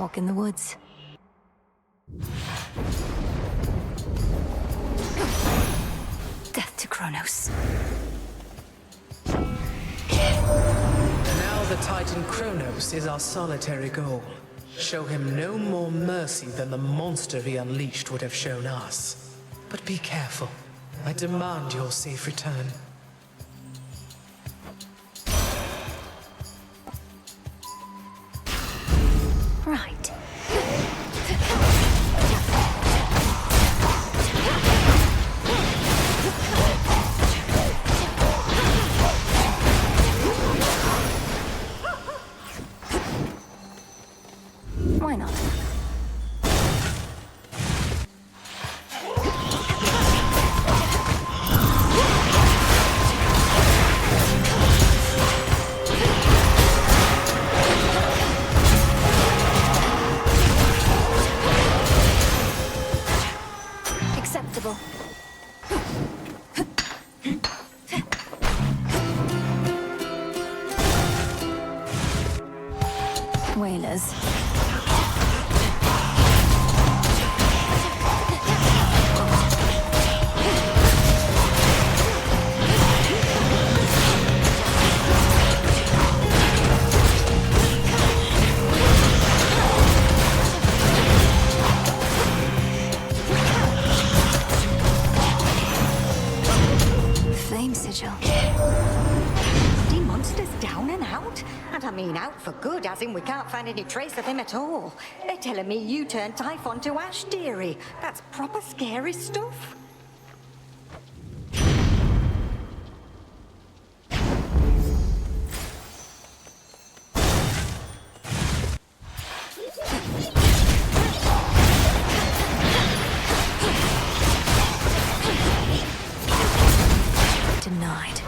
walk in the woods. Death to Kronos. Now the Titan Kronos is our solitary goal. Show him no more mercy than the monster he unleashed would have shown us. But be careful. I demand your safe return. Right. Why not? Acceptable. Whalers. Flame sigil. The monster's down and out? And I mean out for good, as in we can't find any trace of him at all. They're telling me you turned Typhon to ash, dearie. That's proper scary stuff. Denied.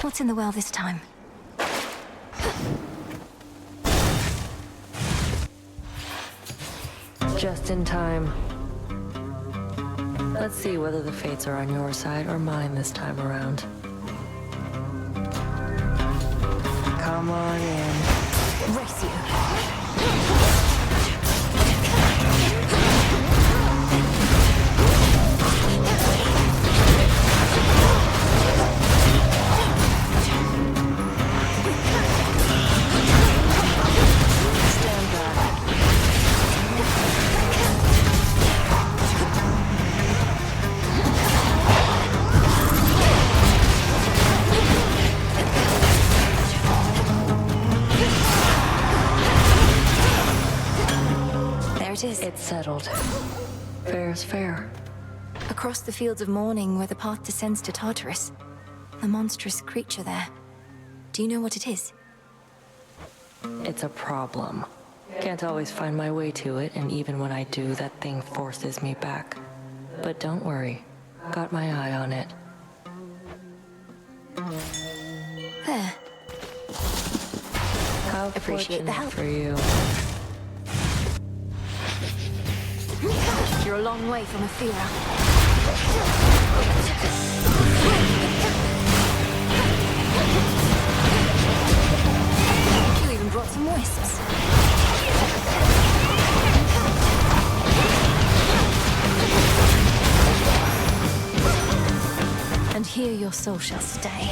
What's in the well this time? Just in time. Let's see whether the fates are on your side or mine this time around. Come on in. Race you. Stand back. There it is. It's settled. Fair is fair. Across the fields of mourning where the path descends to Tartarus. A monstrous creature there. Do you know what it is? It's a problem. Can't always find my way to it, and even when I do, that thing forces me back. But don't worry. Got my eye on it. There. How Appreciate the fortunate help. for you. You're a long way from Athera. You even brought some wisps. And here your soul shall stay.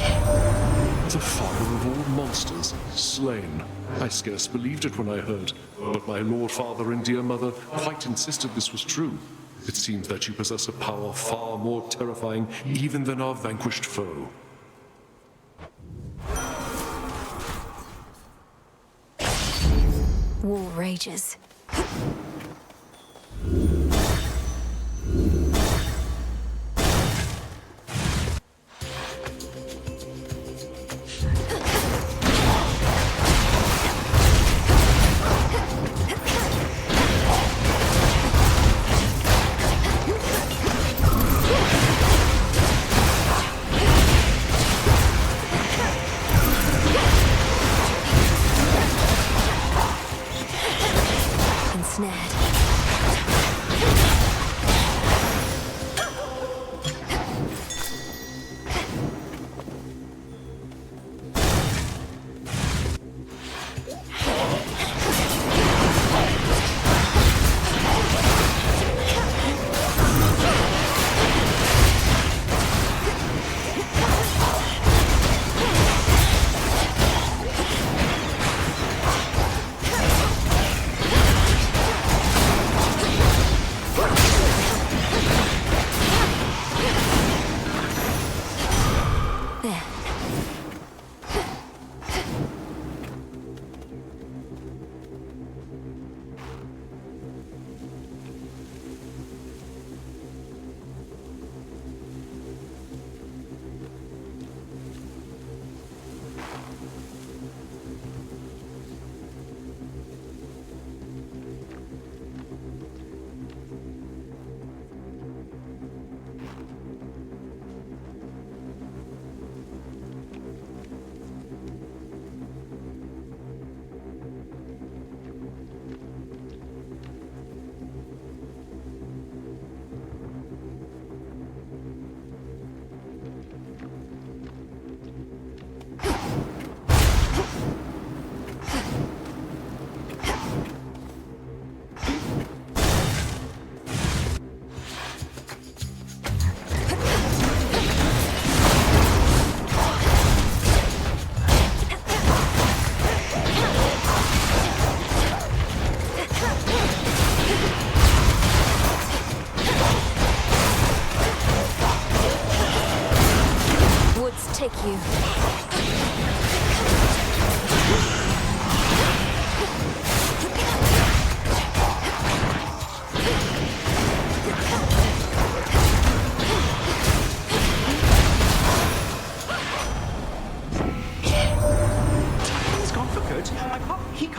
The father of all monsters, slain. I scarce believed it when I heard, but my lord father and dear mother quite insisted this was true. It seems that you possess a power far more terrifying even than our vanquished foe. War rages.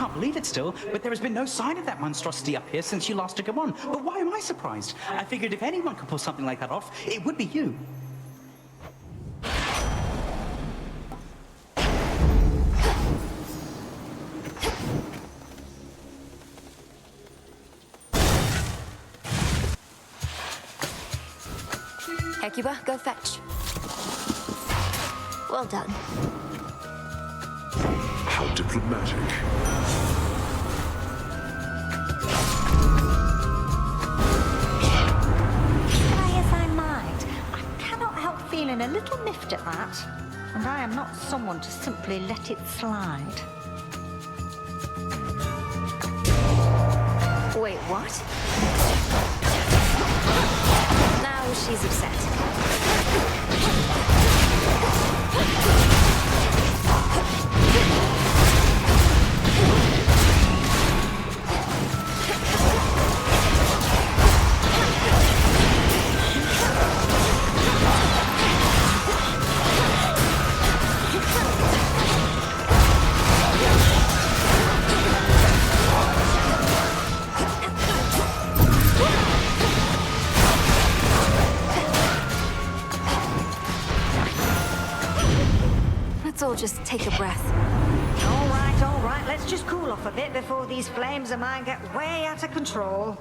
can't believe it still, but there has been no sign of that monstrosity up here since you last took him on. But why am I surprised? I figured if anyone could pull something like that off, it would be you. Hecuba, go fetch. Well done. How diplomatic. Try as I might, I cannot help feeling a little miffed at that. And I am not someone to simply let it slide. Wait, what? Now she's upset. Let's all just take a breath. All right, let's just cool off a bit before these flames of mine get way out of control.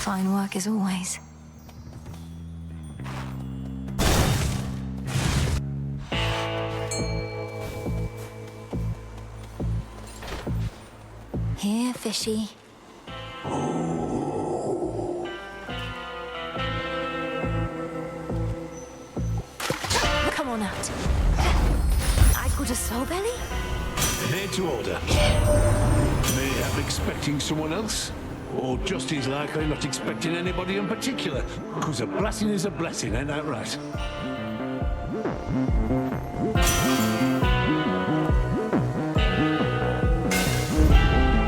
Fine work as always. Here, fishy. Come on out. I got a soul belly? Made to order. May I'm expecting someone else? Or just as likely not expecting anybody in particular? Because a blessing is a blessing, ain't that right?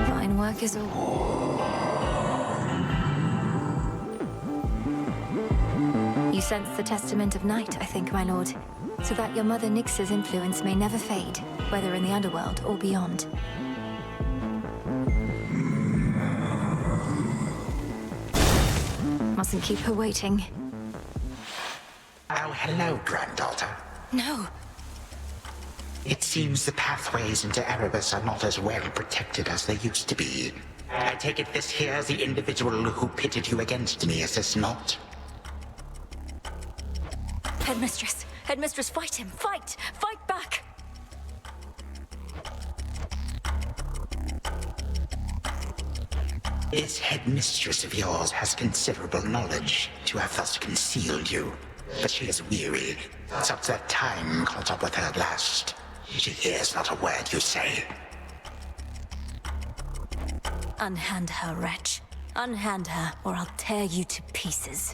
Fine work as always. You sense the testament of night, I think, my lord. So that your mother Nyx's influence may never fade, whether in the underworld or beyond. Mustn't keep her waiting. Oh, hello, granddaughter. No. It seems the pathways into Erebus are not as well protected as they used to be. I take it this here's the individual who pitted you against me, is this not? Headmistress! Headmistress, fight him! Fight! Fight back! This headmistress of yours has considerable knowledge to have thus concealed you. But she is weary. Such that time caught up with her at last. She hears not a word you say. Unhand her, wretch. Unhand her, or I'll tear you to pieces.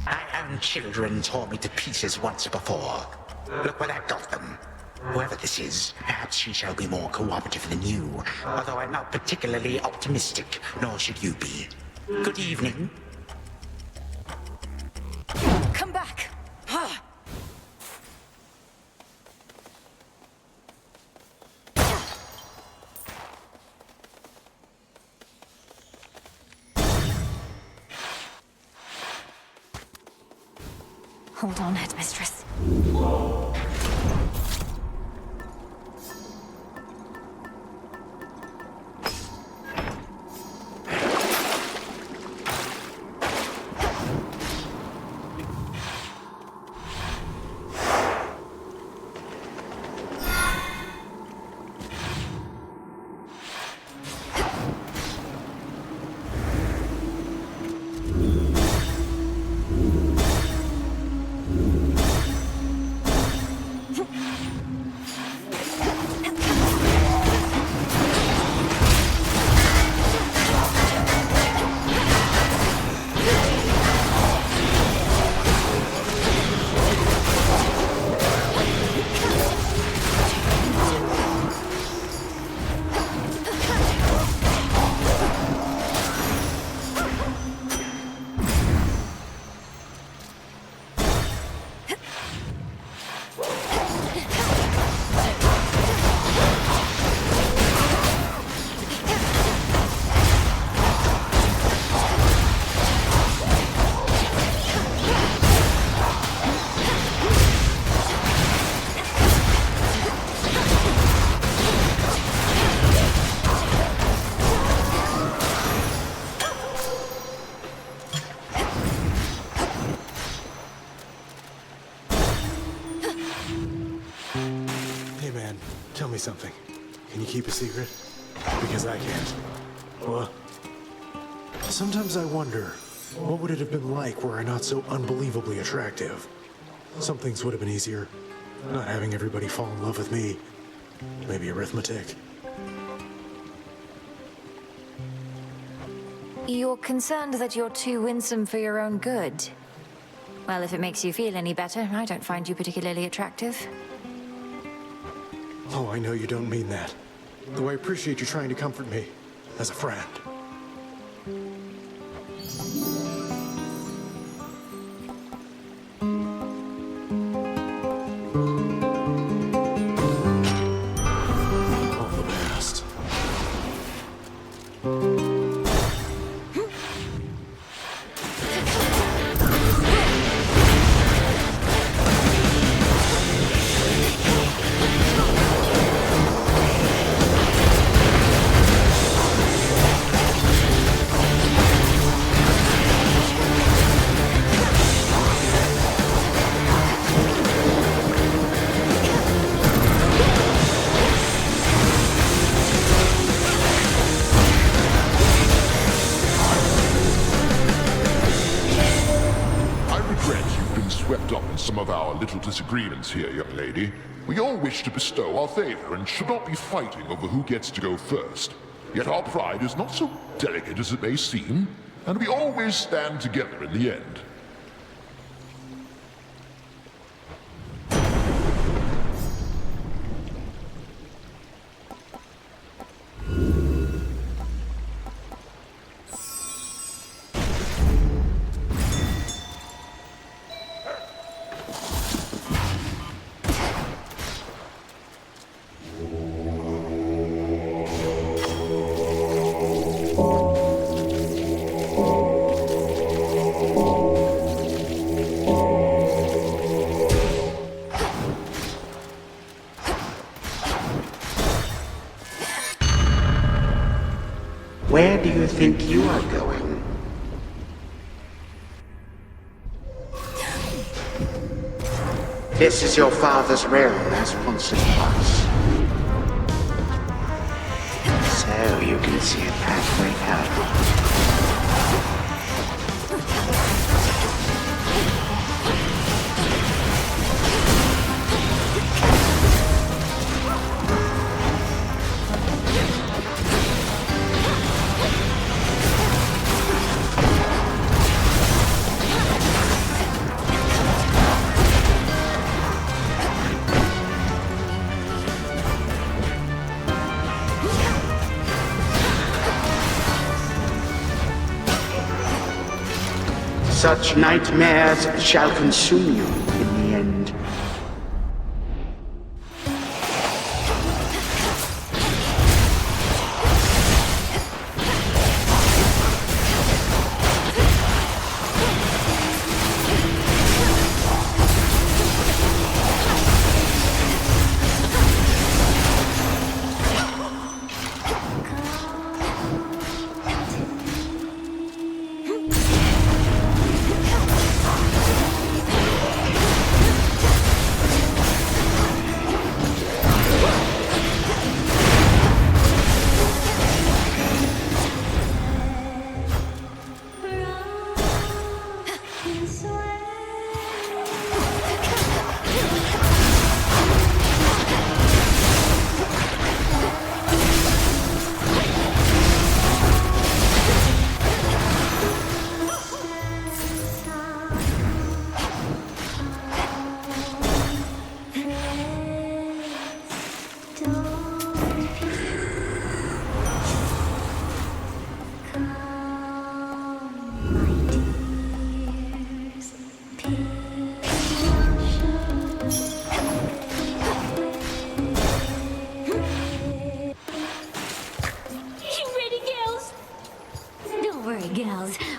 My own children tore me to pieces once before. Look where that got them. Whoever this is, perhaps she shall be more cooperative than you, although I'm not particularly optimistic, nor should you be. Good evening. Come back! Ha! Hold on, headmistress. something. Can you keep a secret? Because I can't. Well, sometimes I wonder, what would it have been like were I not so unbelievably attractive? Some things would have been easier. Not having everybody fall in love with me. Maybe arithmetic. You're concerned that you're too winsome for your own good. Well, if it makes you feel any better, I don't find you particularly attractive. Oh, I know you don't mean that. Though I appreciate you trying to comfort me, as a friend. All the best. Some of our little disagreements here, young lady. We all wish to bestow our favor and should not be fighting over who gets to go first. Yet our pride is not so delicate as it may seem, and we always stand together in the end. Where do you think you are going? This is your father's realm, as once it was. So you can see a pathway out. Such nightmares shall consume you in the end.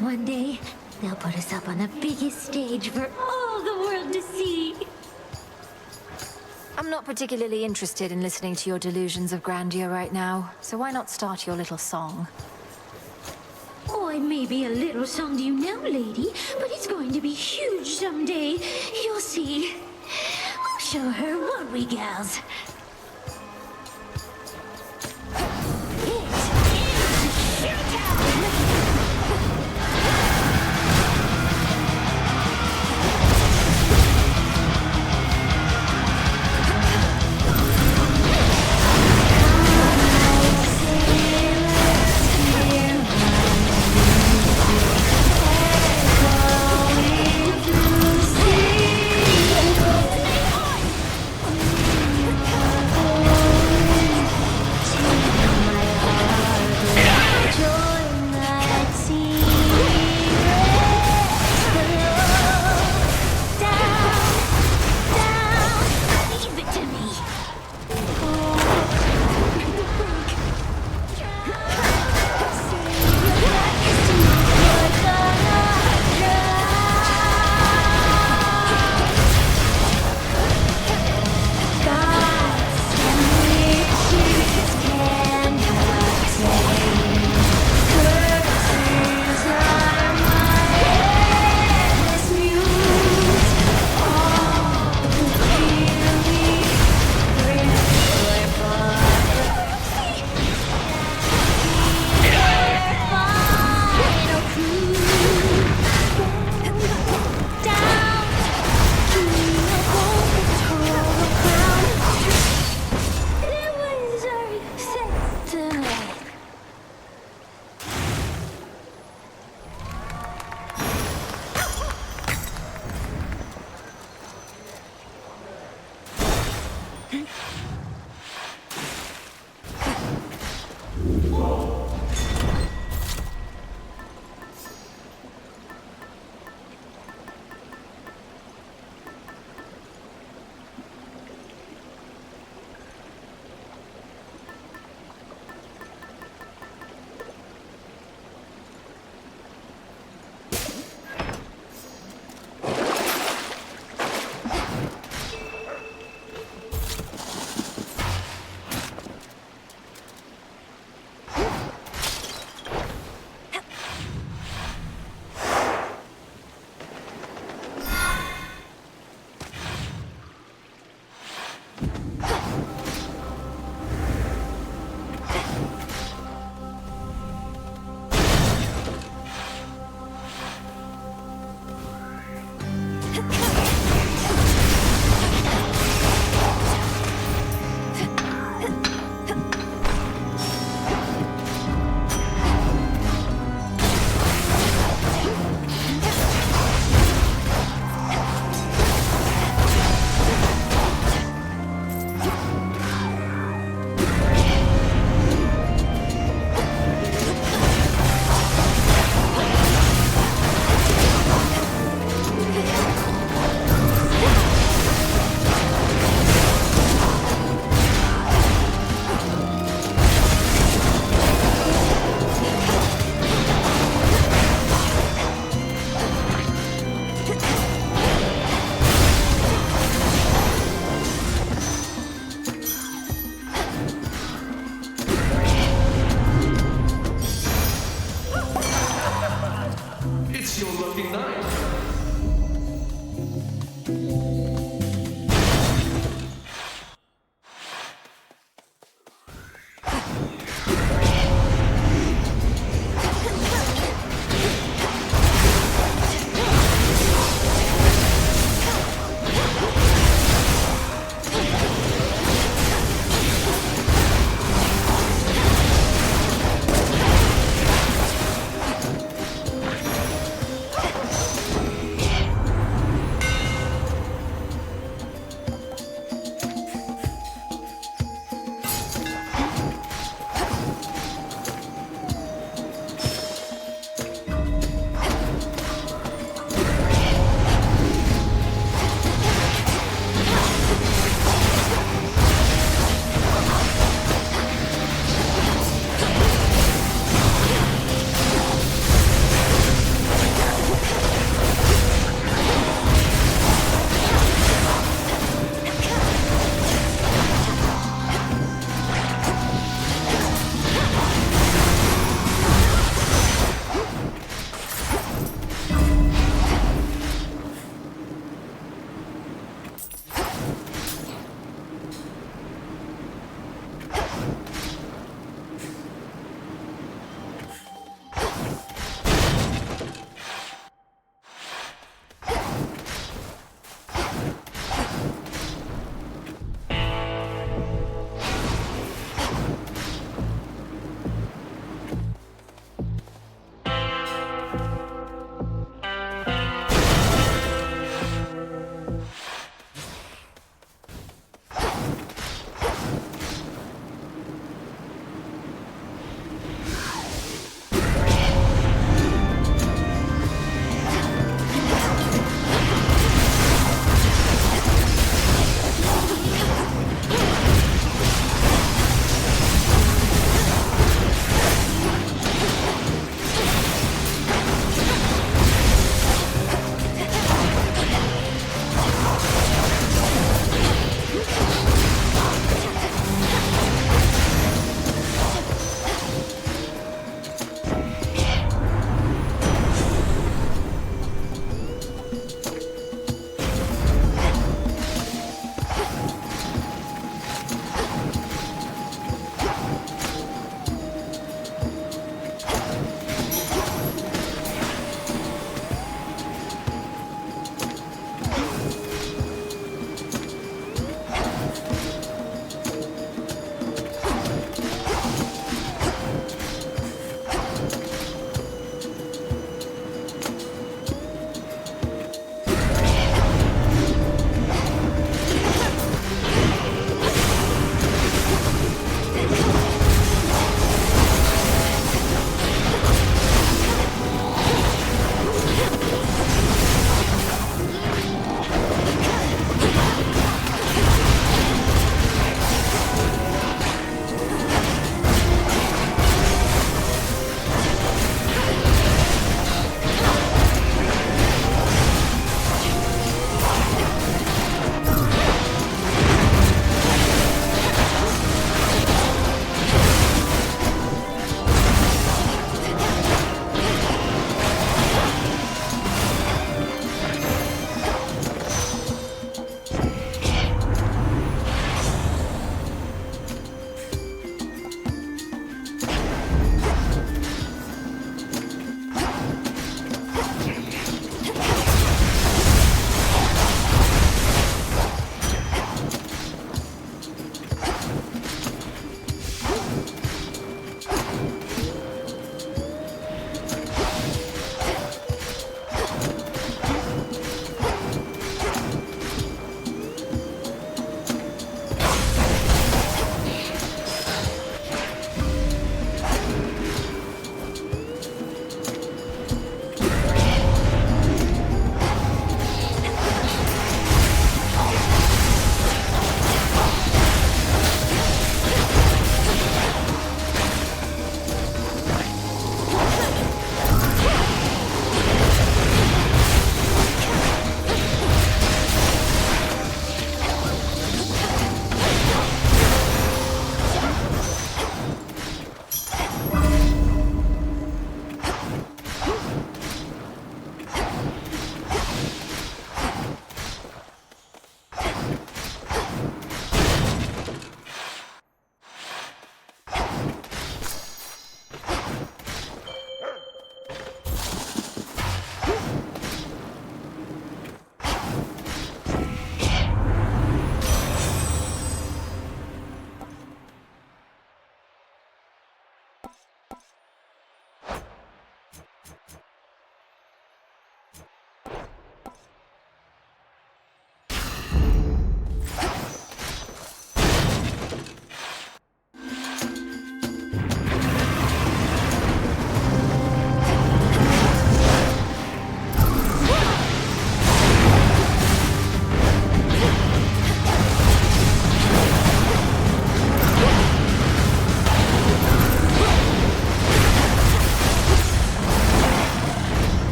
One day, they'll put us up on the biggest stage for all the world to see. I'm not particularly interested in listening to your delusions of grandeur right now, so why not start your little song? Oh, it may be a little song to you now, lady, but it's going to be huge someday. You'll see. We'll show her, won't we, gals?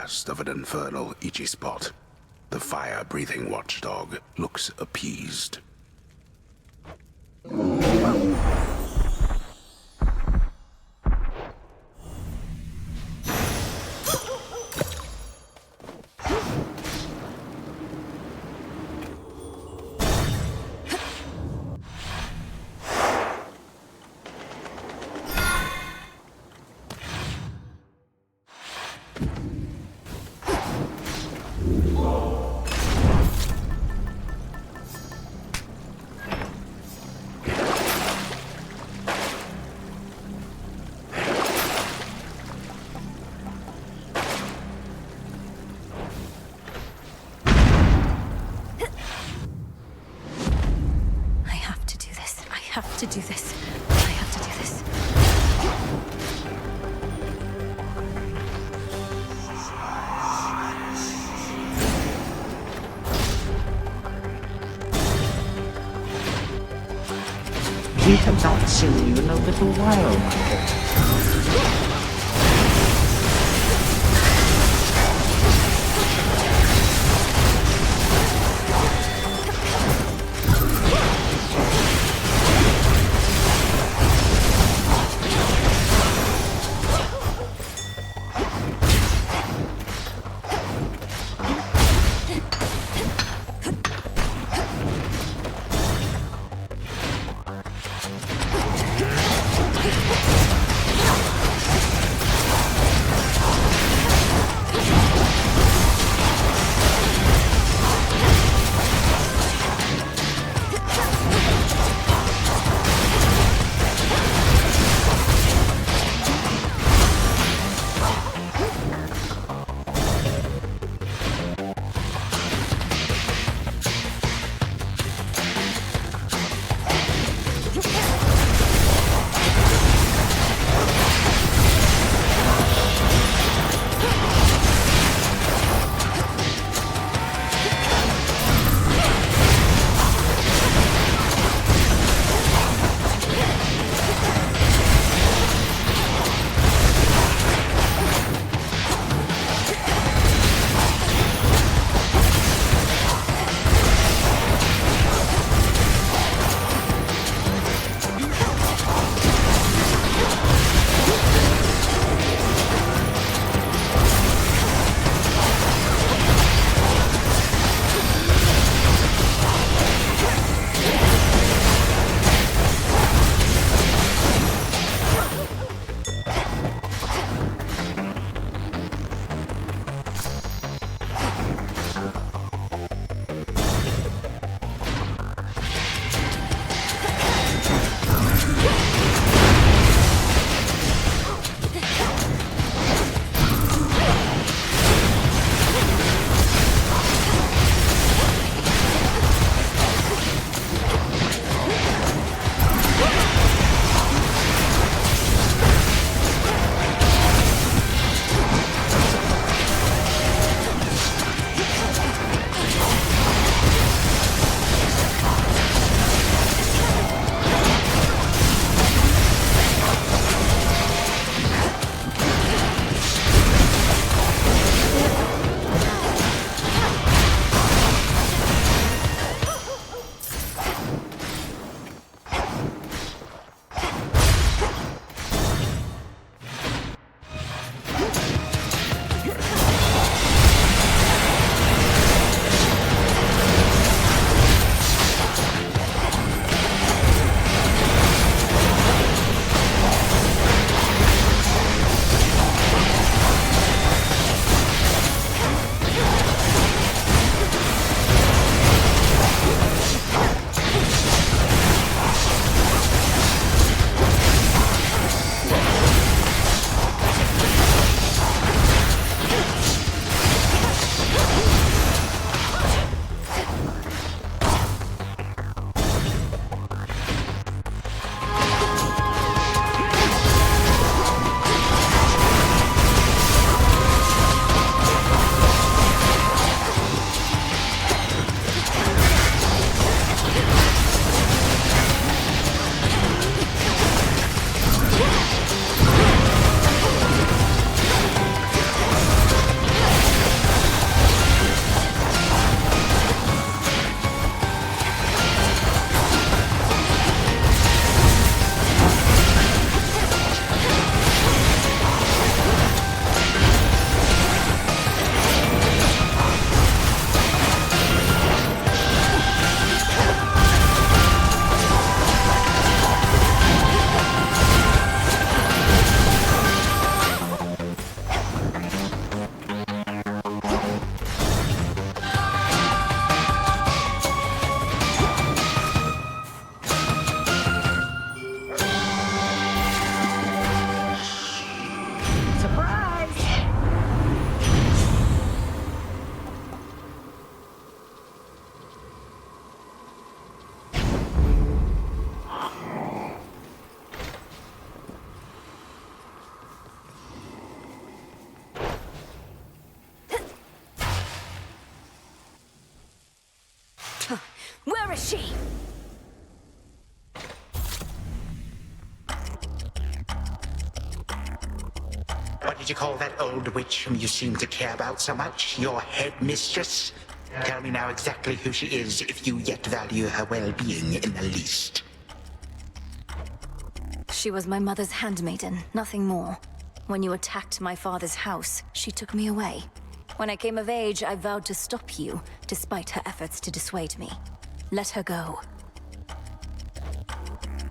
last of an infernal itchy spot. The fire-breathing watchdog looks appeased. I have to do this. I have to do this. We have not seen you in a little while, my lord. Where is she? What did you call that old witch whom you seem to care about so much? Your headmistress? Tell me now exactly who she is, if you yet value her well-being in the least. She was my mother's handmaiden, nothing more. When you attacked my father's house, she took me away. When I came of age, I vowed to stop you, despite her efforts to dissuade me. Let her go.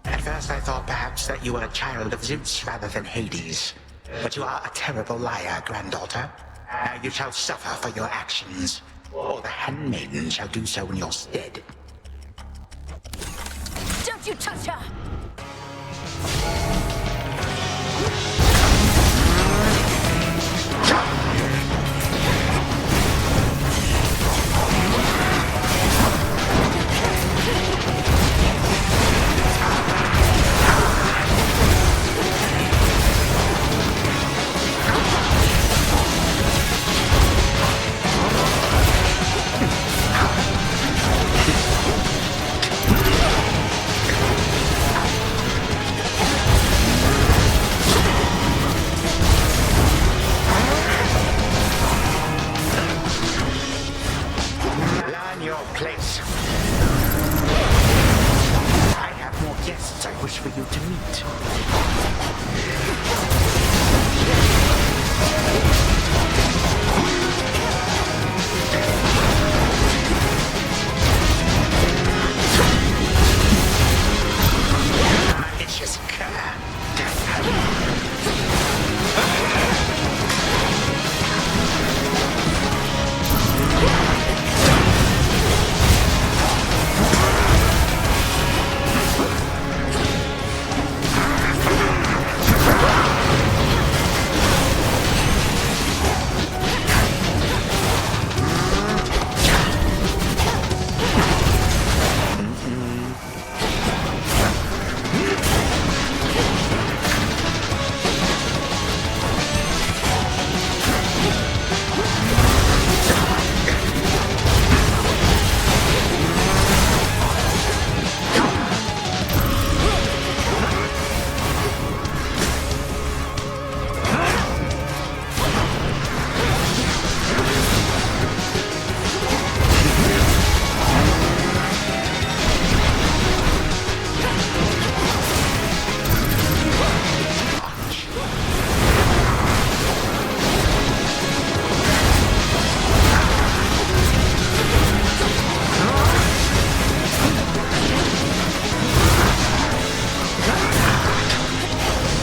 At first I thought perhaps that you were a child of Zeus rather than Hades. But you are a terrible liar, granddaughter. Now you shall suffer for your actions, or the handmaiden shall do so in your stead. Don't you touch her! Learn your place. I have more guests I wish for you to meet. Malicious cur.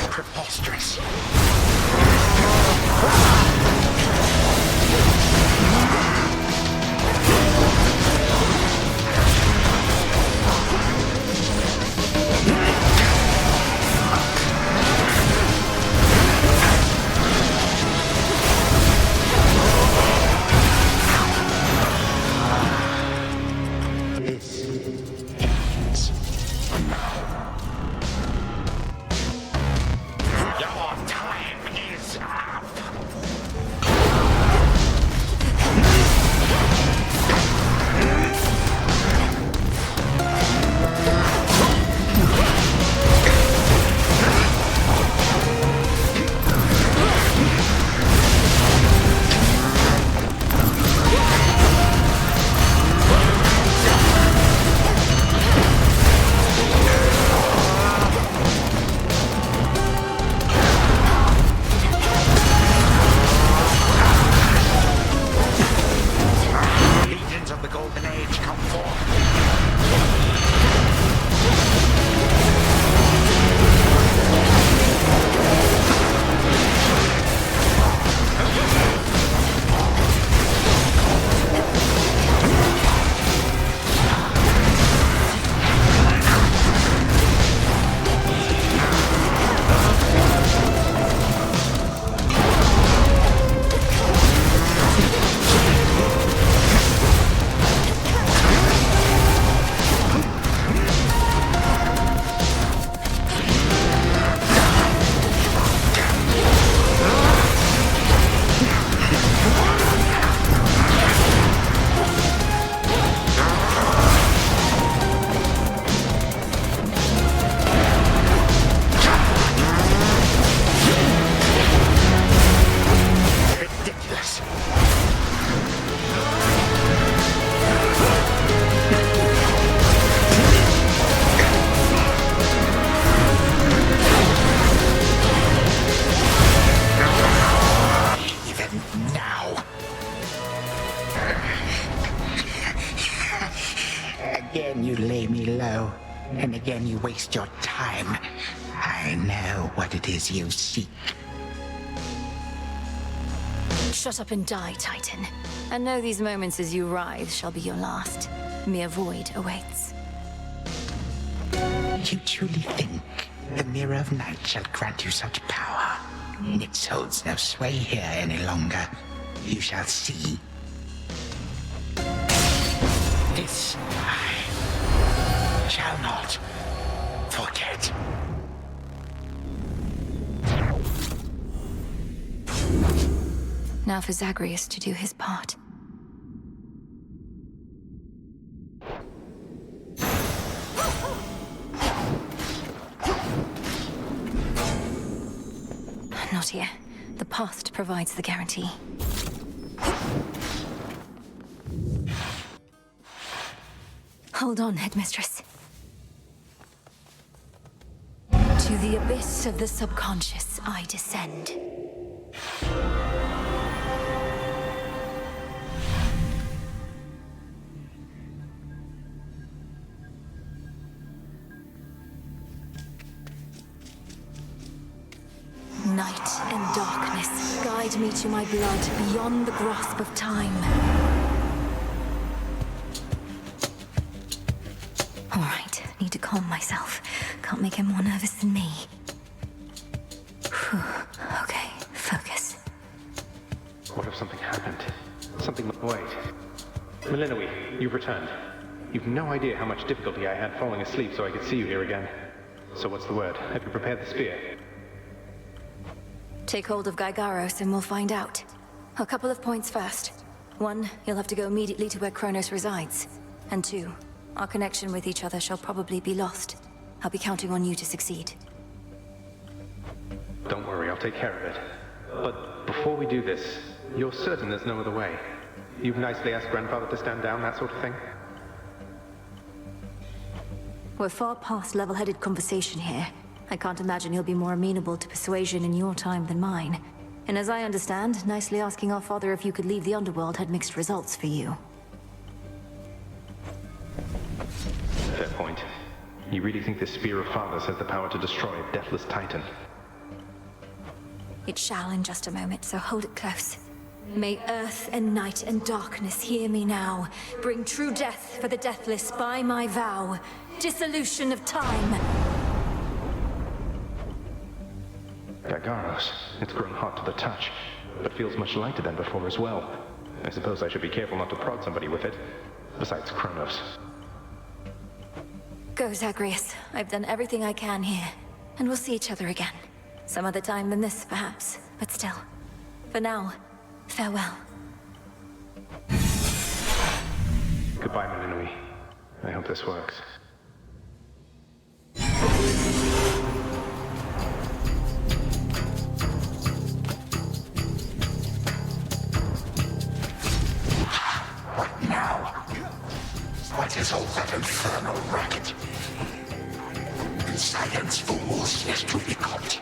Preposterous. This ends now. Your time is up. Legions of the Golden Age come forth. Again you lay me low, and again you waste your time. I know what it is you seek. Shut up and die, Titan. And know these moments as you writhe shall be your last. Mere void awaits. You truly think the Mirror of Night shall grant you such power? It holds no sway here any longer. You shall see. This I shall not forget. Now for Zagreus to do his part. Not here. The past provides the guarantee. Hold on, Headmistress. To the abyss of the subconscious, I descend. Night and darkness guide me to my blood beyond the grasp of time. All right, need to calm myself. Can't make him more nervous than me. Whew. Okay, focus. What if something happened? Something... Wait. Melinoe, you've returned. You've no idea how much difficulty I had falling asleep so I could see you here again. So what's the word? Have you prepared the spear? Take hold of Gygaros and we'll find out. A couple of points first. 1, you'll have to go immediately to where Kronos resides. And 2, our connection with each other shall probably be lost. I'll be counting on you to succeed. Don't worry, I'll take care of it. But before we do this, you're certain there's no other way? You've nicely asked Grandfather to stand down, that sort of thing? We're far past level-headed conversation here. I can't imagine he'll be more amenable to persuasion in your time than mine. And as I understand, nicely asking our father if you could leave the underworld had mixed results for you. Fair point. You really think this Spear of Fathers has the power to destroy a deathless Titan? It shall in just a moment, so hold it close. May earth and night and darkness hear me now. Bring true death for the deathless by my vow. Dissolution of time. Gygaros, it's grown hot to the touch, but feels much lighter than before as well. I suppose I should be careful not to prod somebody with it. Besides Kronos. Go, Zagreus. I've done everything I can here. And we'll see each other again. Some other time than this, perhaps. But still. For now, farewell. Goodbye, Melinoe. I hope this works. What now? What is all that infernal racket? Silence, fools, lest you be caught.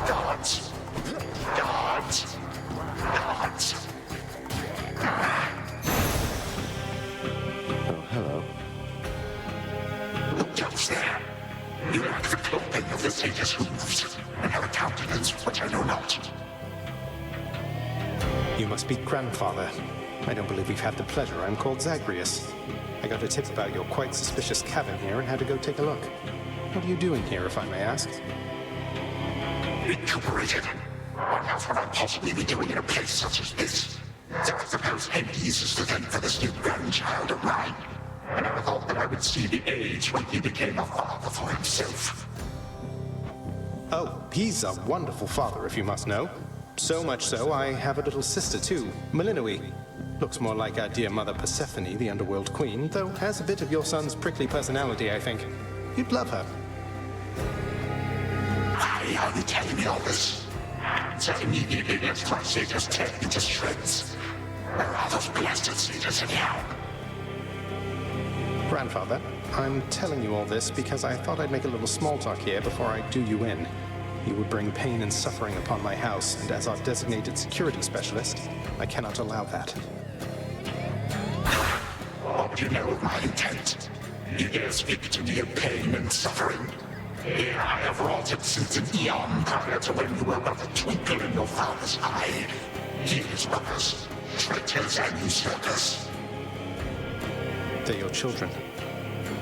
Guards! Guards! Guards! Oh, hello. Look down there. You lack the clothing of the satyrs' hooves, and have a countenance which I know not. You must be Grandfather. I don't believe we've had the pleasure. I'm called Zagreus. I got a tip about your quite suspicious cabin here and had to go take a look. What are you doing here, if I may ask? Recuperated. What else would I possibly be doing in a place such as this? So I suppose Hades is to thank for this new grandchild of mine. I never thought that I would see the age when he became a father for himself. Oh, he's a wonderful father, if you must know. So much so, I have a little sister too, Melinoe. Looks more like our dear mother Persephone, the underworld queen, though has a bit of your son's prickly personality, I think. You'd love her. Why are you telling me all this? So immediately against my satyrs tear into shreds. Where are those blasted satyrs anyhow? Grandfather, I'm telling you all this because I thought I'd make a little small talk here before I do you in. You would bring pain and suffering upon my house, and as our designated security specialist, I cannot allow that. What do you know of my intent? You dare speak to me of pain and suffering? Here I have wrought it since an eon prior to when you were but a twinkle in your father's eye. His brothers, traitors and usurpers. They're your children.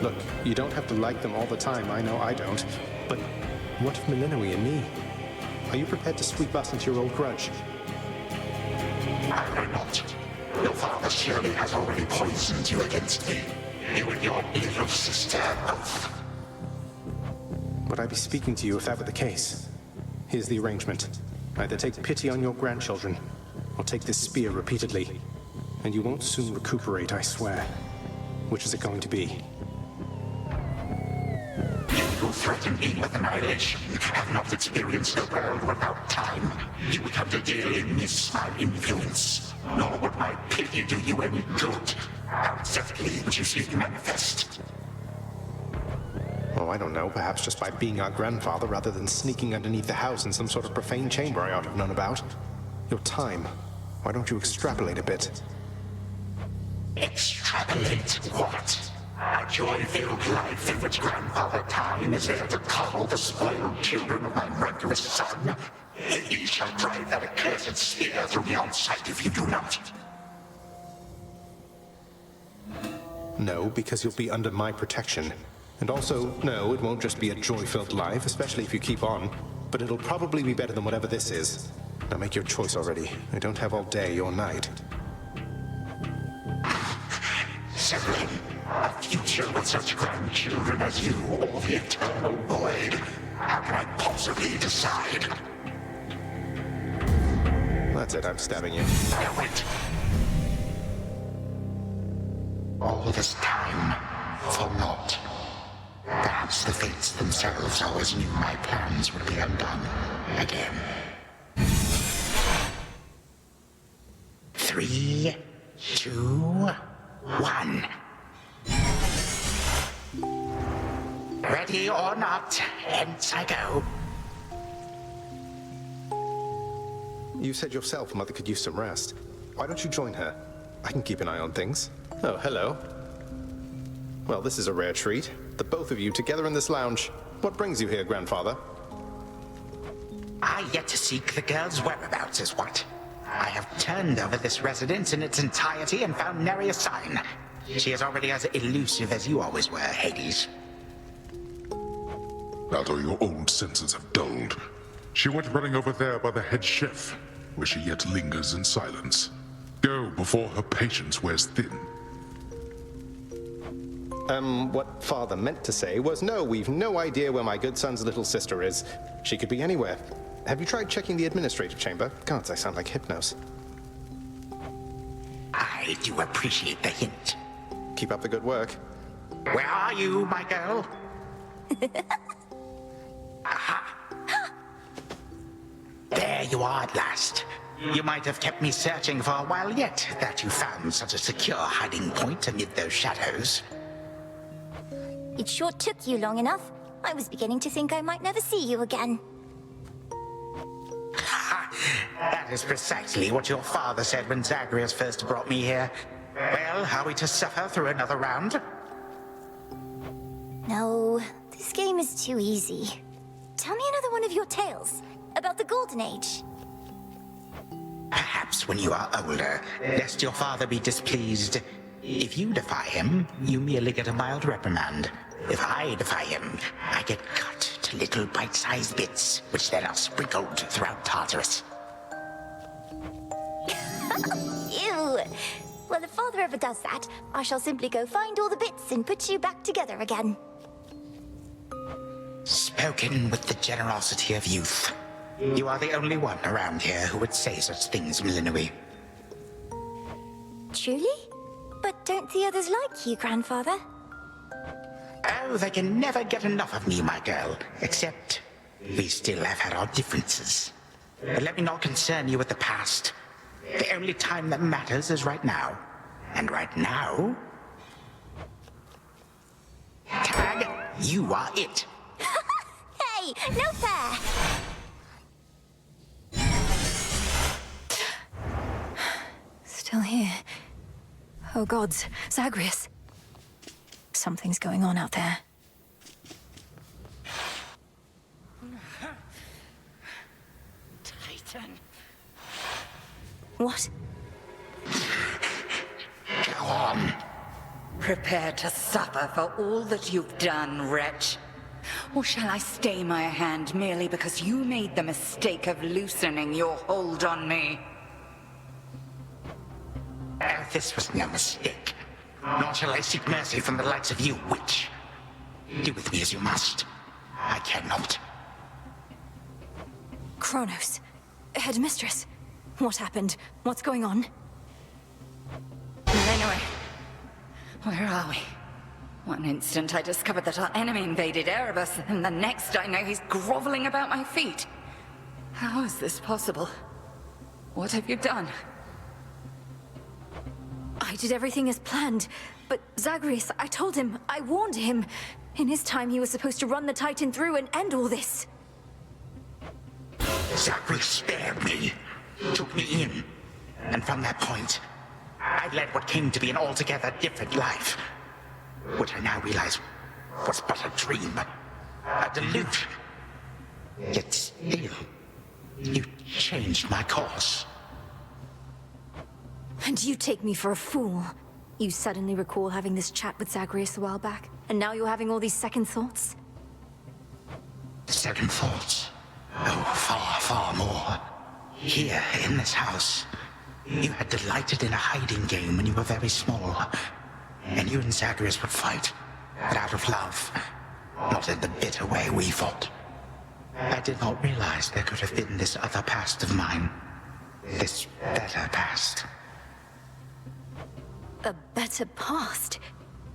Look, you don't have to like them all the time, I know I don't. But what of Melinoe and me? Are you prepared to sweep us into your old grudge? I will not. Your father surely has already poisoned you against me. You and your little sister both. Would I be speaking to you if that were the case? Here's the arrangement. Either take pity on your grandchildren, or take this spear repeatedly. And you won't soon recuperate, I swear. Which is it going to be? You who threaten me with annihilation have not experienced the world without time. You would have to dearly miss my influence. Nor would my pity do you any good. How exactly would you see it manifest? Oh, I don't know. Perhaps just by being our grandfather rather than sneaking underneath the house in some sort of profane chamber I ought to have known about. Your time. Why don't you extrapolate a bit? Extrapolate what? A joy-filled life in which Grandfather Time is there to coddle the spoiled children of my murderous son. He shall drive that accursed spear through me on sight if you do not. No, because you'll be under my protection. And also, no, it won't just be a joy-filled life, especially if you keep on. But it'll probably be better than whatever this is. Now make your choice already. I don't have all day or night. Severin, a future with such grandchildren as you, or the eternal void. How can I possibly decide? That's it, I'm stabbing you. Now wait. All this time, for naught. Perhaps the fates themselves always knew my plans would be undone again. 3, 2, 1. Ready or not, hence I go. You said yourself Mother could use some rest. Why don't you join her? I can keep an eye on things. Oh, hello. Well, this is a rare treat. The both of you together in this lounge. What brings you here, Grandfather? I yet to seek the girl's whereabouts is what. I have turned over this residence in its entirety and found nary a sign. She is already as elusive as you always were, Hades. That or your old senses have dulled. She went running over there by the head chef, where she yet lingers in silence. Go before her patience wears thin. What Father meant to say was, no, we've no idea where my good son's little sister is. She could be anywhere. Have you tried checking the administrative chamber? Gods, I sound like Hypnos. I do appreciate the hint. Keep up the good work. Where are you, my girl? Aha! There you are at last. You might have kept me searching for a while yet, that you found such a secure hiding point amid those shadows. It sure took you long enough. I was beginning to think I might never see you again. That is precisely what your father said when Zagreus first brought me here. Well, are we to suffer through another round? No, this game is too easy. Tell me another one of your tales about the Golden Age. Perhaps when you are older, lest your father be displeased. If you defy him, you merely get a mild reprimand. If I defy him, I get cut to little bite-sized bits, which then are sprinkled throughout Tartarus. Ew! Well, if Father ever does that, I shall simply go find all the bits and put you back together again. Spoken with the generosity of youth. You are the only one around here who would say such things, Melinoe. Truly? But don't the others like you, Grandfather? Oh, they can never get enough of me, my girl. Except, we still have had our differences. But let me not concern you with the past. The only time that matters is right now. And right now... Tag, you are it. Hey, no fair! Still here. Oh gods, Zagreus. Something's going on out there. Titan. What? Go on. Prepare to suffer for all that you've done, wretch. Or shall I stay my hand merely because you made the mistake of loosening your hold on me? This was no mistake. Nor shall I seek mercy from the likes of you, witch. Do with me as you must. I cannot. Kronos. Headmistress. What happened? What's going on? Anyway, where are we? One instant I discovered that our enemy invaded Erebus, and the next I know he's groveling about my feet. How is this possible? What have you done? I did everything as planned, but Zagreus, I told him, I warned him. In his time, he was supposed to run the Titan through and end all this. Zagreus spared me, took me in, and from that point, I led what came to be an altogether different life, which I now realize was but a dream, a delusion. Yet still, you changed my course. And you take me for a fool. You suddenly recall having this chat with Zagreus a while back, and now you're having all these second thoughts? Second thoughts? Oh, far, far more. Here, in this house, you had delighted in a hiding game when you were very small. And you and Zagreus would fight, but out of love, not in the bitter way we fought. I did not realize there could have been this other past of mine. This better past. A better past?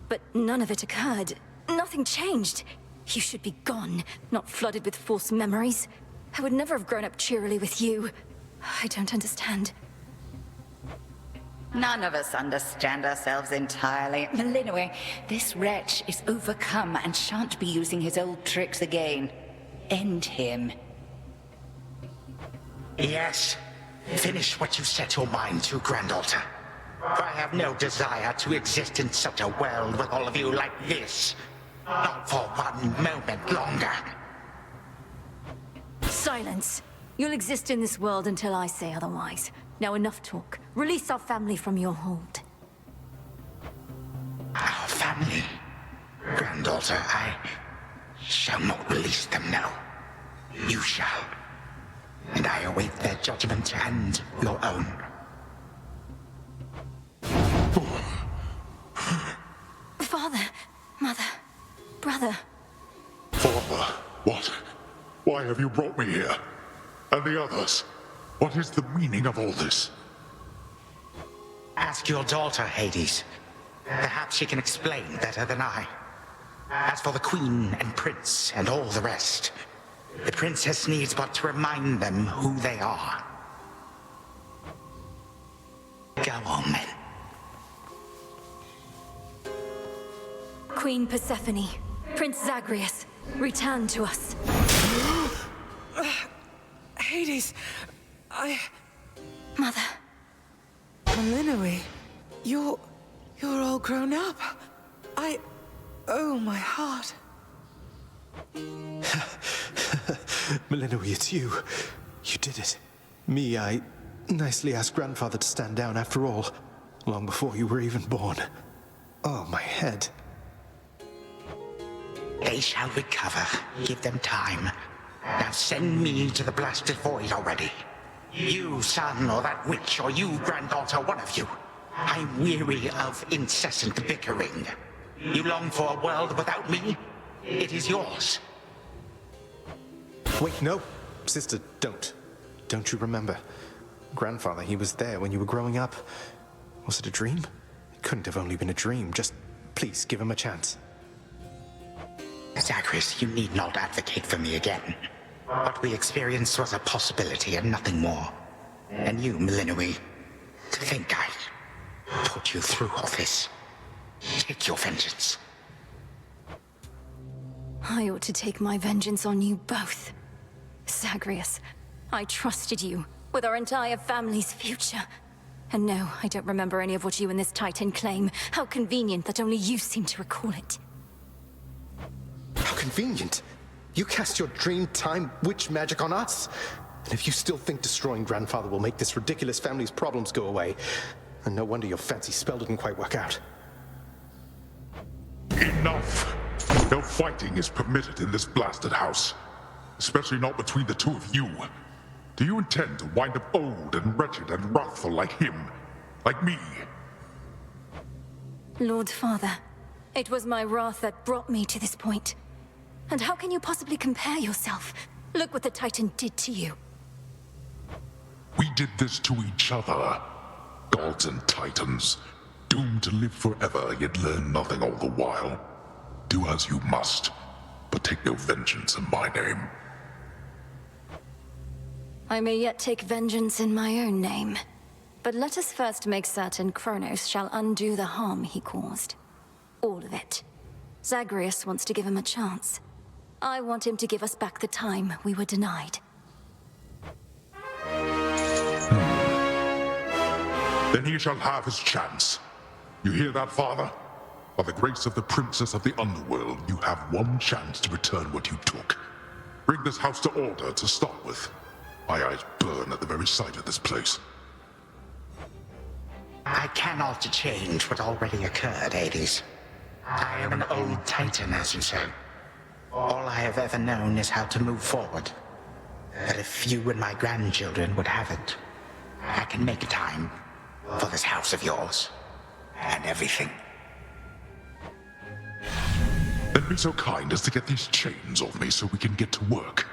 But none of it occurred. Nothing changed. You should be gone, not flooded with false memories. I would never have grown up cheerily with you. I don't understand. None of us understand ourselves entirely. Melinoi, this wretch is overcome and shan't be using his old tricks again. End him. Yes. Finish what you set your mind to, Granddaughter. For I have no desire to exist in such a world with all of you like this. Not for one moment longer. Silence. You'll exist in this world until I say otherwise. Now enough talk. Release our family from your hold. Our family? Granddaughter, I shall not release them now. You shall. And I await their judgment and your own. Father, Mother, Brother. Father, what? Why have you brought me here? And the others? What is the meaning of all this? Ask your daughter, Hades. Perhaps she can explain better than I. As for the Queen and Prince and all the rest, the Princess needs but to remind them who they are. Go on, then. Queen Persephone, Prince Zagreus, return to us. Hades, Mother. Melinoi, you're all grown up. Oh, my heart. Melinoi, it's you. You did it. Me, I nicely asked Grandfather to stand down after all, long before you were even born. Oh, my head. They shall recover. Give them time. Now send me to the blasted void already. You, son, or that witch, or you, granddaughter, one of you. I'm weary of incessant bickering. You long for a world without me? It is yours. Wait, no. Sister, don't. Don't you remember? Grandfather, he was there when you were growing up. Was it a dream? It couldn't have only been a dream. Just, please, give him a chance. Zagreus, you need not advocate for me again. What we experienced was a possibility and nothing more. And you, Melinoi, to think I put you through all this. Take your vengeance. I ought to take my vengeance on you both. Zagreus, I trusted you with our entire family's future. And no, I don't remember any of what you and this Titan claim. How convenient that only you seem to recall it. How convenient. You cast your dream time witch magic on us. And if you still think destroying Grandfather will make this ridiculous family's problems go away, then no wonder your fancy spell didn't quite work out. Enough! No fighting is permitted in this blasted house. Especially not between the two of you. Do you intend to wind up old and wretched and wrathful like him? Like me? Lord Father, it was my wrath that brought me to this point. And how can you possibly compare yourself? Look what the Titan did to you. We did this to each other. Gods and Titans, doomed to live forever, yet learn nothing all the while. Do as you must, but take no vengeance in my name. I may yet take vengeance in my own name. But let us first make certain Kronos shall undo the harm he caused. All of it. Zagreus wants to give him a chance. I want him to give us back the time we were denied. Then he shall have his chance. You hear that, Father? By the grace of the Princess of the Underworld, you have one chance to return what you took. Bring this house to order to start with. My eyes burn at the very sight of this place. I cannot change what already occurred, Hades. I am an old Titan, as you say. All I have ever known is how to move forward. But if you and my grandchildren would have it, I can make time for this house of yours and everything. Then be so kind as to get these chains off me so we can get to work.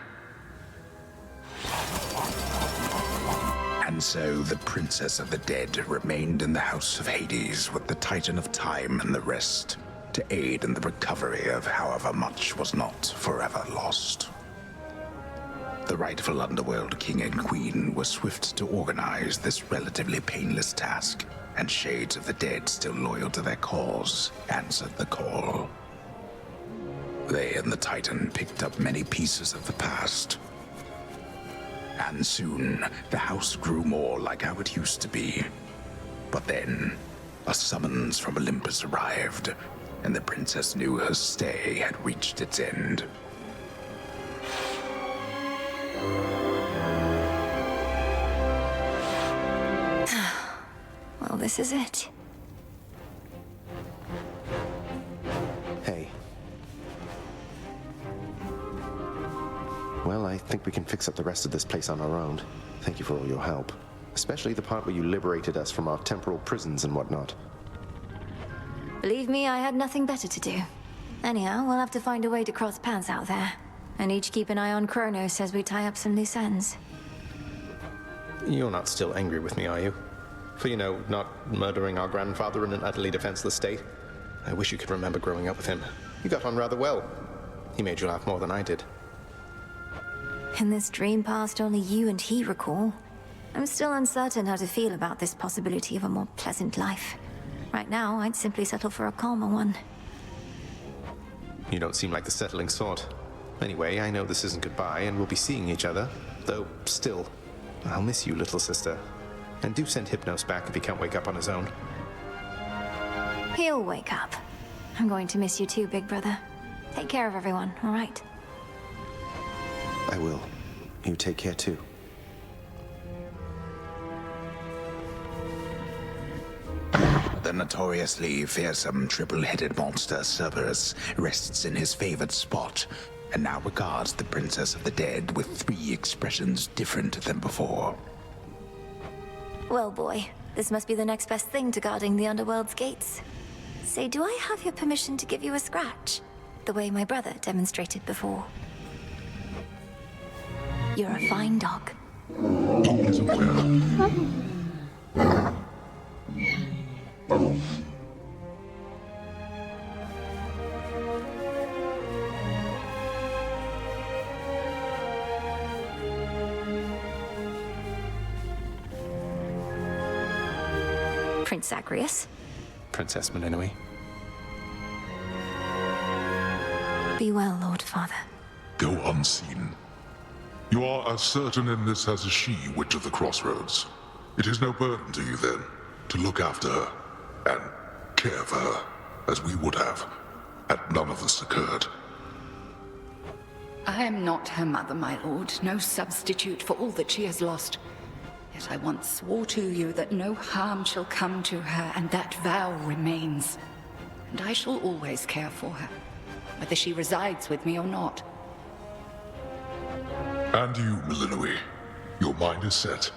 And so the Princess of the Dead remained in the House of Hades with the Titan of Time and the rest, to aid in the recovery of however much was not forever lost. The rightful Underworld King and Queen were swift to organize this relatively painless task, and Shades of the Dead, still loyal to their cause, answered the call. They and the Titan picked up many pieces of the past, and soon the house grew more like how it used to be. But then, a summons from Olympus arrived, and the princess knew her stay had reached its end. Well, this is it. Hey. Well, I think we can fix up the rest of this place on our own. Thank you for all your help. Especially the part where you liberated us from our temporal prisons and whatnot. Believe me, I had nothing better to do. Anyhow, we'll have to find a way to cross paths out there. And each keep an eye on Kronos as we tie up some loose ends. You're not still angry with me, are you? For, you know, not murdering our grandfather in an utterly defenseless state? I wish you could remember growing up with him. You got on rather well. He made you laugh more than I did. In this dream past only you and he recall, I'm still uncertain how to feel about this possibility of a more pleasant life. Right now, I'd simply settle for a calmer one. You don't seem like the settling sort. Anyway, I know this isn't goodbye, and we'll be seeing each other. Though, still, I'll miss you, little sister. And do send Hypnos back if he can't wake up on his own. He'll wake up. I'm going to miss you too, big brother. Take care of everyone, all right? I will. You take care too. The notoriously fearsome triple-headed monster Cerberus rests in his favored spot, and now regards the Princess of the Dead with 3 expressions different than before. Well, boy, this must be the next best thing to guarding the Underworld's gates. Say, do I have your permission to give you a scratch? The way my brother demonstrated before. You're a fine dog. He is aware. Prince Zagreus. Princess Melinoe. Be well, Lord Father. Go unseen. You are as certain in this as is she, Witch of the Crossroads. It is no burden to you, then, to look after her and care for her as we would have had none of this occurred. I am not her mother, my lord, no substitute for all that she has lost. Yet I once swore to you that no harm shall come to her, and that vow remains. And I shall always care for her, whether she resides with me or not. And you, Milinoe, your mind is set.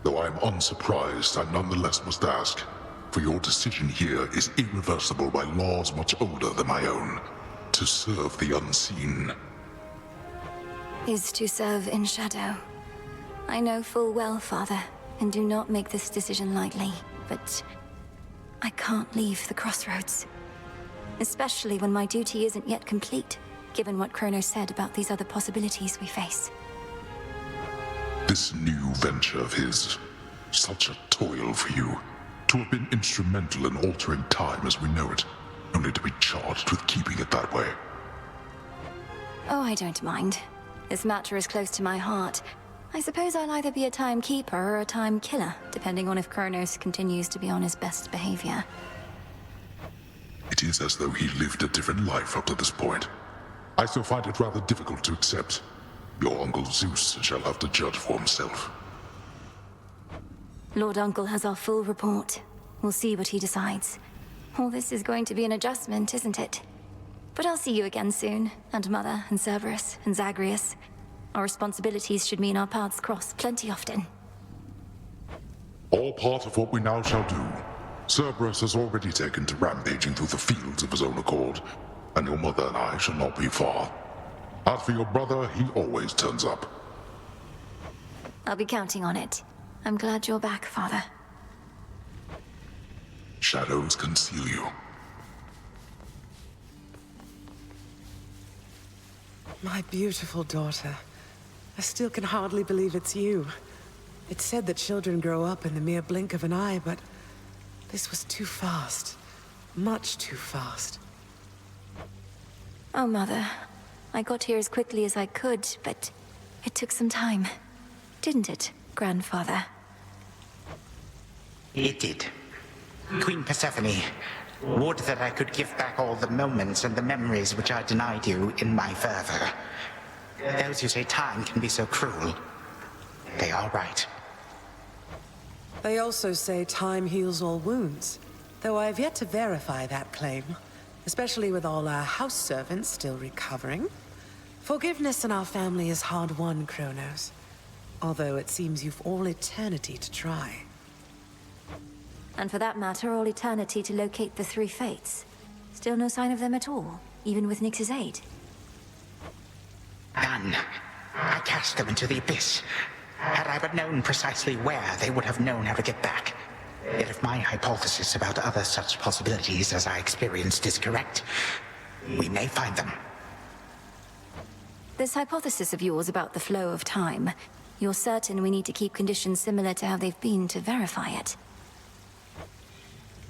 Though I am unsurprised, I nonetheless must ask, for your decision here is irreversible by laws much older than my own. To serve the unseen. Is to serve in shadow. I know full well, Father, and do not make this decision lightly, but I can't leave the crossroads. Especially when my duty isn't yet complete, given what Kronos said about these other possibilities we face. This new venture of his, such a toil for you. To have been instrumental in altering time as we know it, only to be charged with keeping it that way. Oh, I don't mind. This matter is close to my heart. I suppose I'll either be a timekeeper or a time killer, depending on if Kronos continues to be on his best behavior. It is as though he lived a different life up to this point. I still find it rather difficult to accept. Your Uncle Zeus shall have to judge for himself. Lord Uncle has our full report. We'll see what he decides. All this is going to be an adjustment, isn't it? But I'll see you again soon, and Mother, and Cerberus, and Zagreus. Our responsibilities should mean our paths cross plenty often. All part of what we now shall do. Cerberus has already taken to rampaging through the fields of his own accord, and your mother and I shall not be far. As for your brother, he always turns up. I'll be counting on it. I'm glad you're back, Father. Shadows conceal you. My beautiful daughter. I still can hardly believe it's you. It's said that children grow up in the mere blink of an eye, but this was too fast. Much too fast. Oh, Mother. I got here as quickly as I could, but it took some time. Didn't it, Grandfather? It did. Queen Persephone, would that I could give back all the moments and the memories which I denied you in my fervor. Those who say time can be so cruel, they are right. They also say time heals all wounds, though I have yet to verify that claim, especially with all our house servants still recovering. Forgiveness in our family is hard-won, Kronos. Although it seems you've all eternity to try. And for that matter, all eternity to locate the three fates. Still no sign of them at all, even with Nyx's aid. None. I cast them into the abyss. Had I but known precisely where, they would have known how to get back. Yet if my hypothesis about other such possibilities as I experienced is correct, we may find them. This hypothesis of yours about the flow of time, you're certain we need to keep conditions similar to how they've been to verify it?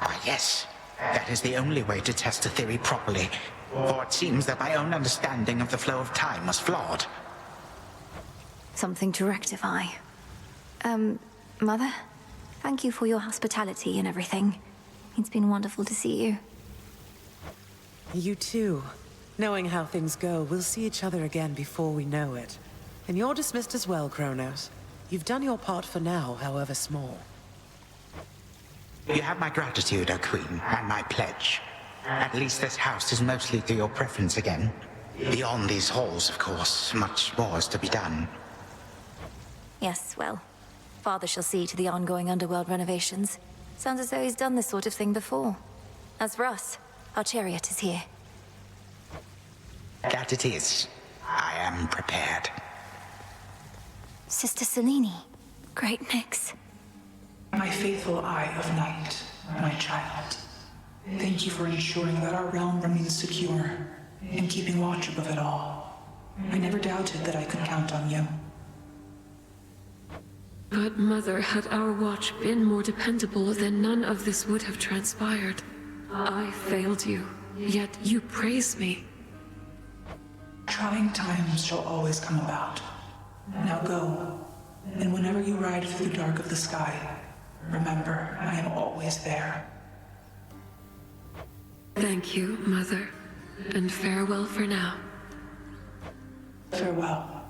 Ah, yes. That is the only way to test a theory properly. For it seems that my own understanding of the flow of time was flawed. Something to rectify. Mother? Thank you for your hospitality and everything. It's been wonderful to see you. You too. Knowing how things go, we'll see each other again before we know it. And you're dismissed as well, Kronos. You've done your part for now, however small. You have my gratitude, O Queen, and my pledge. At least this house is mostly to your preference again. Beyond these halls, of course, much more is to be done. Yes, well, Father shall see to the ongoing underworld renovations. Sounds as though he's done this sort of thing before. As for us, our chariot is here. That it is. I am prepared. Sister Selene. Great Nyx. My faithful Eye of Night, my child. Thank you for ensuring that our realm remains secure and keeping watch above it all. I never doubted that I could count on you. But Mother, had our watch been more dependable, then none of this would have transpired. I failed you, yet you praise me. Trying times shall always come about. Now go. And whenever you ride through the dark of the sky, remember, I am always there. Thank you, Mother. And farewell for now. Farewell.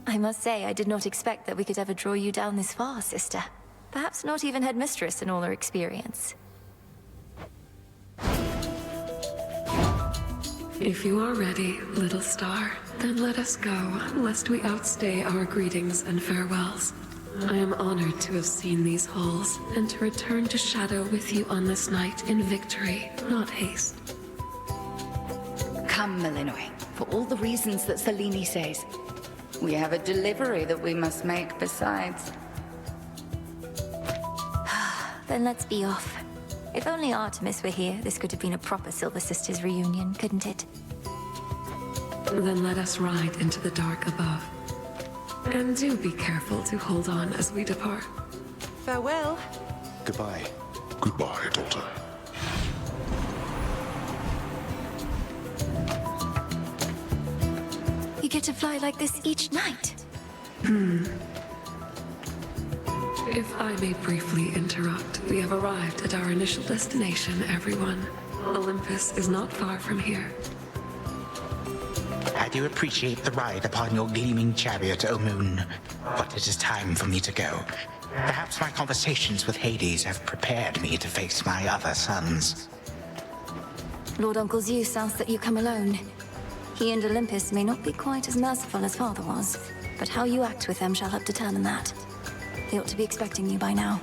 I must say, I did not expect that we could ever draw you down this far, sister. Perhaps not even Headmistress in all her experience. If you are ready, little star, then let us go, lest we outstay our greetings and farewells. I am honored to have seen these halls, and to return to Shadow with you on this night in victory, not haste. Come, Malinois, for all the reasons that Selene says. We have a delivery that we must make besides. Then let's be off. If only Artemis were here, this could have been a proper Silver Sisters reunion, couldn't it? Then let us ride into the dark above. And do be careful to hold on as we depart. Farewell. Goodbye. Goodbye, daughter. You get to fly like this each night. If I may briefly interrupt, we have arrived at our initial destination, everyone. Olympus is not far from here. I do appreciate the ride upon your gleaming chariot, O Moon, but it is time for me to go. Perhaps my conversations with Hades have prepared me to face my other sons. Lord Uncle Zeus asks that you come alone. He and Olympus may not be quite as merciful as Father was, but how you act with them shall help determine that. They ought to be expecting you by now.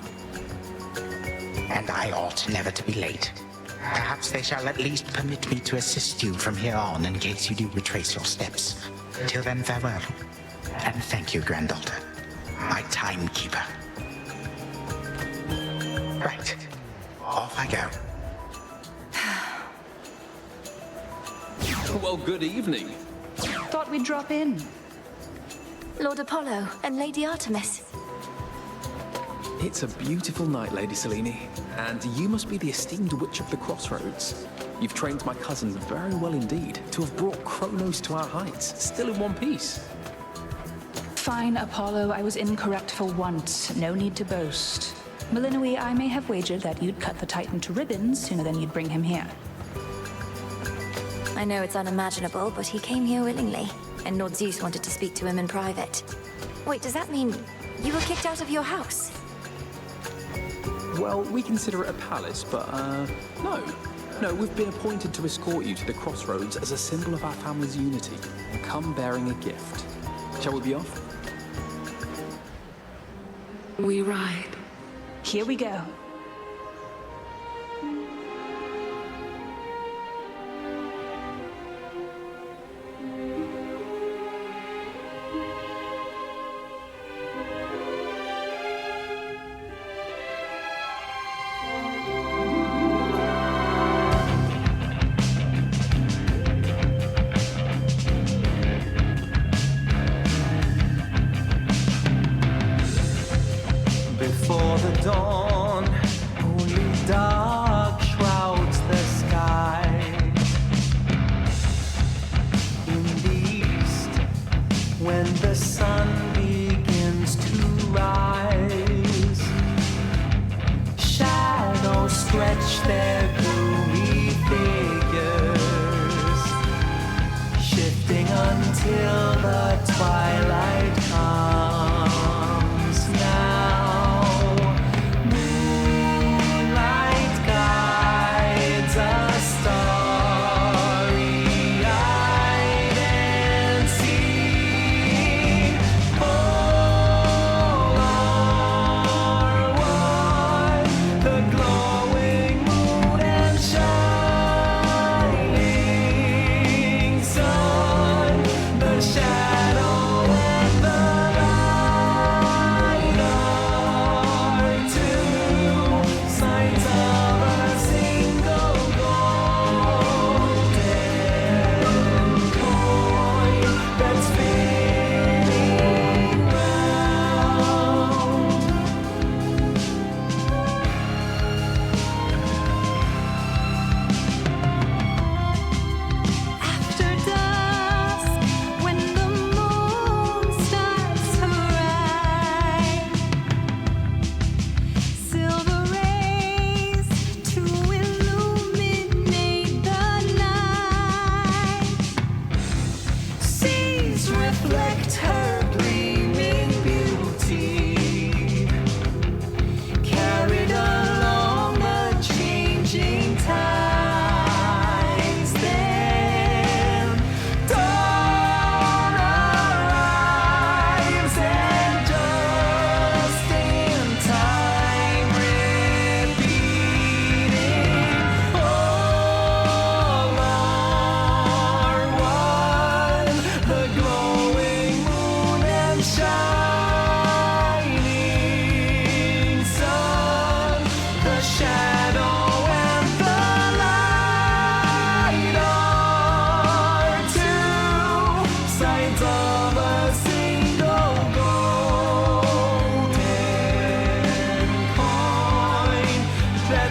And I ought never to be late. Perhaps they shall at least permit me to assist you from here on in case you do retrace your steps. Till then, farewell. And thank you, granddaughter. My timekeeper. Right. Off I go. Well, good evening. Thought we'd drop in. Lord Apollo and Lady Artemis. It's a beautiful night, Lady Selene, and you must be the esteemed Witch of the Crossroads. You've trained my cousins very well indeed to have brought Kronos to our heights, still in one piece. Fine, Apollo, I was incorrect for once. No need to boast. Malinois, I may have wagered that you'd cut the Titan to ribbons sooner than you'd bring him here. I know it's unimaginable, but he came here willingly, and Lord Zeus wanted to speak to him in private. Wait, does that mean you were kicked out of your house? Well, we consider it a palace, but, no. No, we've been appointed to escort you to the Crossroads as a symbol of our family's unity, and come bearing a gift. Shall we be off? We ride. Here we go. Before the dawn, only dark shrouds the sky. In the east, when the sun begins to rise, shadows stretch their gloomy figures, shifting until the twilight comes now. Shadow and the light.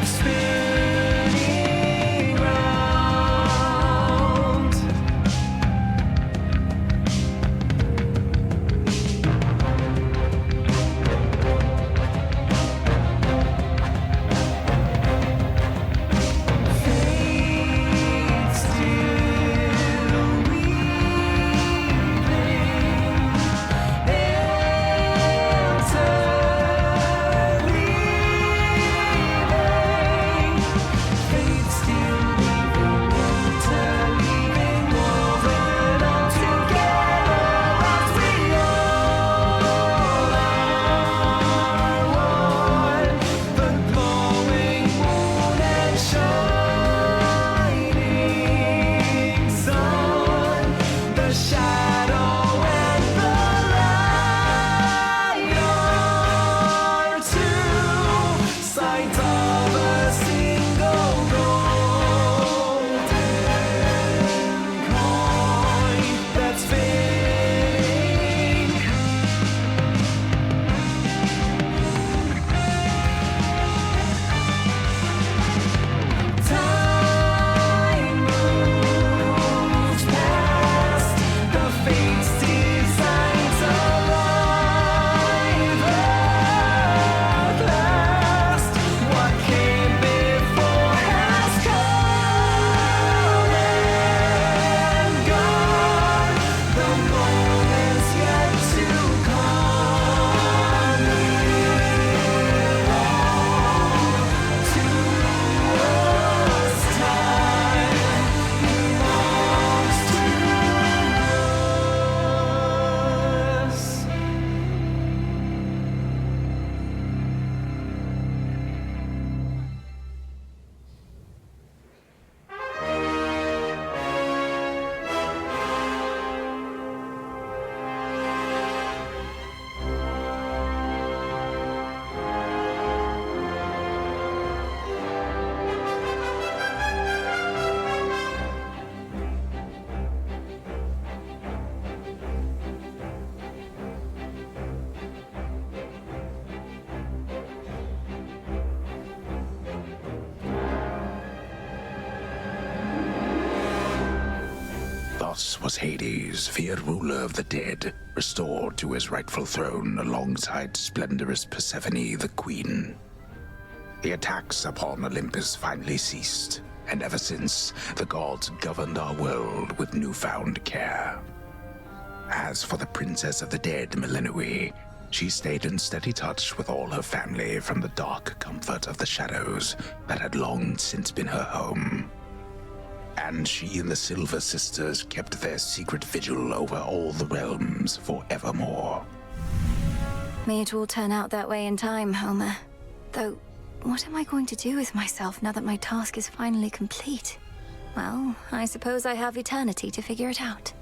spinning round. Fate still Thus was Hades, feared ruler of the dead, restored to his rightful throne alongside splendorous Persephone, the queen. The attacks upon Olympus finally ceased, and ever since, the gods governed our world with newfound care. As for the princess of the dead, Melinoe, she stayed in steady touch with all her family from the dark comfort of the shadows that had long since been her home. And she and the Silver Sisters kept their secret vigil over all the realms forevermore. May it all turn out that way in time, Homer. Though, what am I going to do with myself now that my task is finally complete? Well, I suppose I have eternity to figure it out.